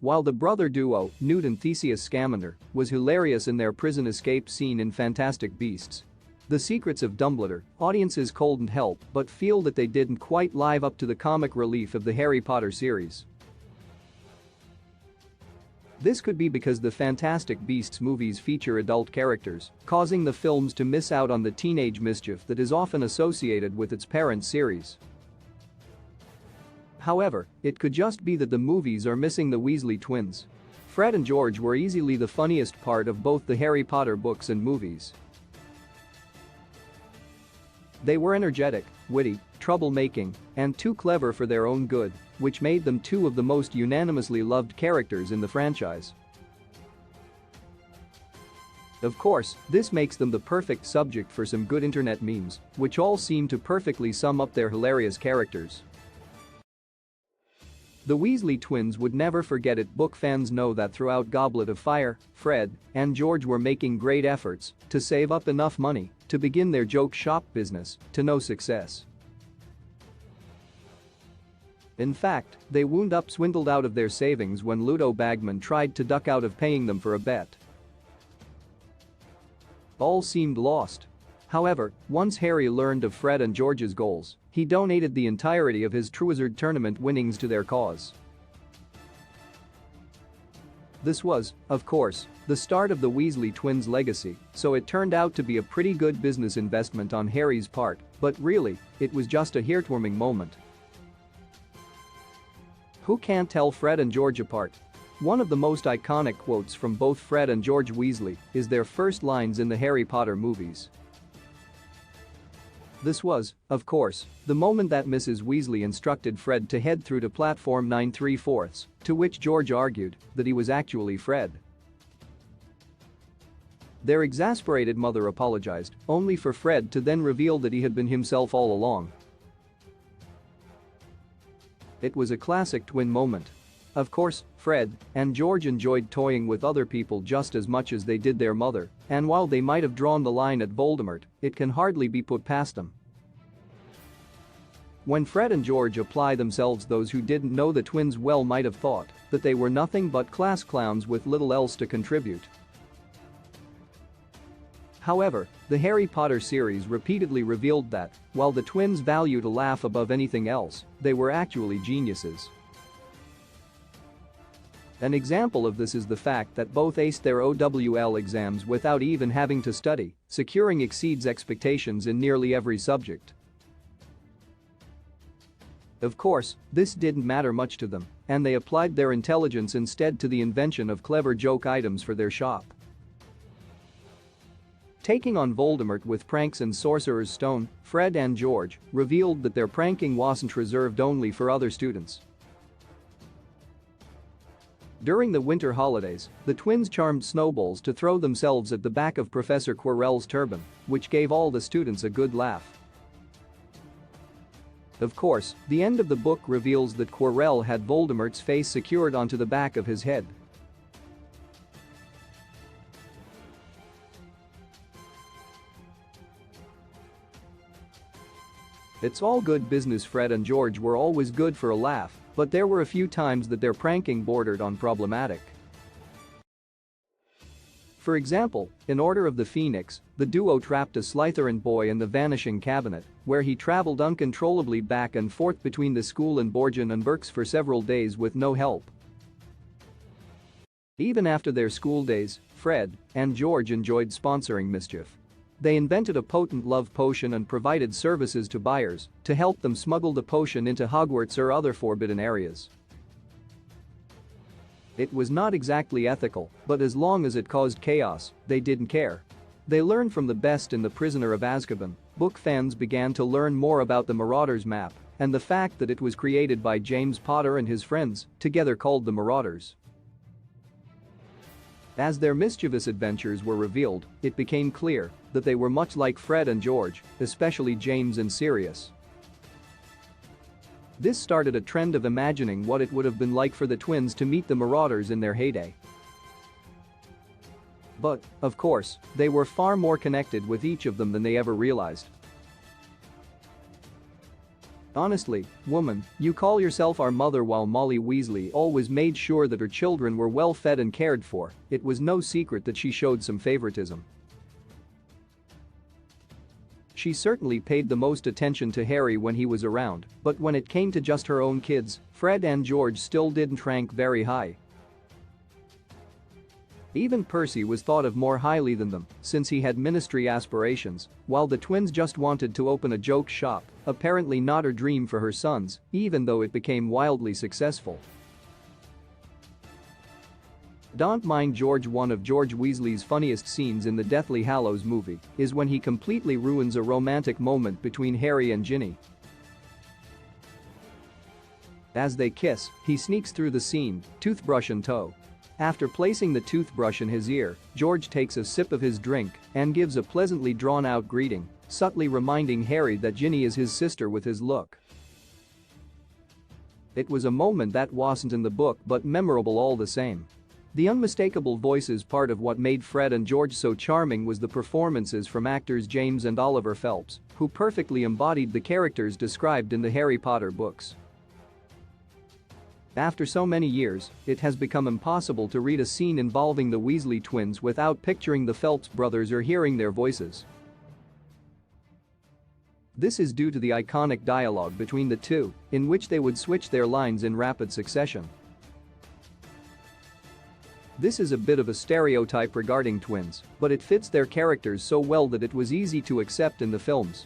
While the brother duo, Newt and Theseus Scamander, was hilarious in their prison escape scene in Fantastic Beasts. The Secrets of Dumbledore, audiences couldn't help but feel that they didn't quite live up to the comic relief of the Harry Potter series. This could be because the Fantastic Beasts movies feature adult characters, causing the films to miss out on the teenage mischief that is often associated with its parent series. However, it could just be that the movies are missing the Weasley twins. Fred and George were easily the funniest part of both the Harry Potter books and movies. They were energetic, witty, troublemaking, and too clever for their own good, which made them two of the most unanimously loved characters in the franchise. Of course, this makes them the perfect subject for some good internet memes, which all seem to perfectly sum up their hilarious characters. The Weasley twins would never forget it. Book fans know that throughout Goblet of Fire, Fred and George were making great efforts to save up enough money to begin their joke shop business, to no success. In fact, they wound up swindled out of their savings when Ludo Bagman tried to duck out of paying them for a bet. All seemed lost. However, once Harry learned of Fred and George's goals, he donated the entirety of his Triwizard Tournament winnings to their cause. This was, of course, the start of the Weasley twins' legacy, so it turned out to be a pretty good business investment on Harry's part, but really, it was just a heartwarming moment. Who can't tell Fred and George apart? One of the most iconic quotes from both Fred and George Weasley is their first lines in the Harry Potter movies. This was, of course, the moment that Mrs. Weasley instructed Fred to head through to platform 9 3/4, to which George argued that he was actually Fred. Their exasperated mother apologized, only for Fred to then reveal that he had been himself all along. It was a classic twin moment. Of course, Fred and George enjoyed toying with other people just as much as they did their mother, and while they might have drawn the line at Voldemort, it can hardly be put past them. When Fred and George apply themselves, those who didn't know the twins well might have thought that they were nothing but class clowns with little else to contribute. However, the Harry Potter series repeatedly revealed that, while the twins valued a laugh above anything else, they were actually geniuses. An example of this is the fact that both aced their OWL exams without even having to study, securing exceeds expectations in nearly every subject. Of course, this didn't matter much to them, and they applied their intelligence instead to the invention of clever joke items for their shop. Taking on Voldemort with pranks and Sorcerer's Stone, Fred and George revealed that their pranking wasn't reserved only for other students. During the winter holidays, the twins charmed Snowballs to throw themselves at the back of Professor Quirrell's turban, which gave all the students a good laugh. Of course, the end of the book reveals that Quirrell had Voldemort's face secured onto the back of his head. It's all good business. Fred and George were always good for a laugh, but there were a few times that their pranking bordered on problematic. For example, in Order of the Phoenix, the duo trapped a Slytherin boy in the Vanishing Cabinet, where he traveled uncontrollably back and forth between the school in Borgin and Berks for several days with no help. Even after their school days, Fred and George enjoyed sponsoring mischief. They invented a potent love potion and provided services to buyers to help them smuggle the potion into Hogwarts or other forbidden areas. It was not exactly ethical, but as long as it caused chaos, they didn't care. They learned from the best in The Prisoner of Azkaban. Book fans began to learn more about the Marauders map and the fact that it was created by James Potter and his friends, together called the Marauders. As their mischievous adventures were revealed, it became clear that they were much like Fred and George, especially James and Sirius. This started a trend of imagining what it would have been like for the twins to meet the Marauders in their heyday. But, of course, they were far more connected with each of them than they ever realized. Honestly, woman, you call yourself our mother while Molly Weasley always made sure that her children were well fed and cared for. It was no secret that she showed some favoritism. She certainly paid the most attention to Harry when he was around, but when it came to just her own kids, Fred and George still didn't rank very high. Even Percy was thought of more highly than them, since he had ministry aspirations, while the twins just wanted to open a joke shop, apparently not her dream for her sons, even though it became wildly successful. Don't mind George. One of George Weasley's funniest scenes in the Deathly Hallows movie is when he completely ruins a romantic moment between Harry and Ginny. As they kiss, he sneaks through the scene, toothbrush in tow. After placing the toothbrush in his ear, George takes a sip of his drink and gives a pleasantly drawn-out greeting, subtly reminding Harry that Ginny is his sister with his look. It was a moment that wasn't in the book but memorable all the same. The unmistakable voices. Part of what made Fred and George so charming was the performances from actors James and Oliver Phelps, who perfectly embodied the characters described in the Harry Potter books. After so many years, it has become impossible to read a scene involving the Weasley twins without picturing the Phelps brothers or hearing their voices. This is due to the iconic dialogue between the two, in which they would switch their lines in rapid succession. This is a bit of a stereotype regarding twins, but it fits their characters so well that it was easy to accept in the films.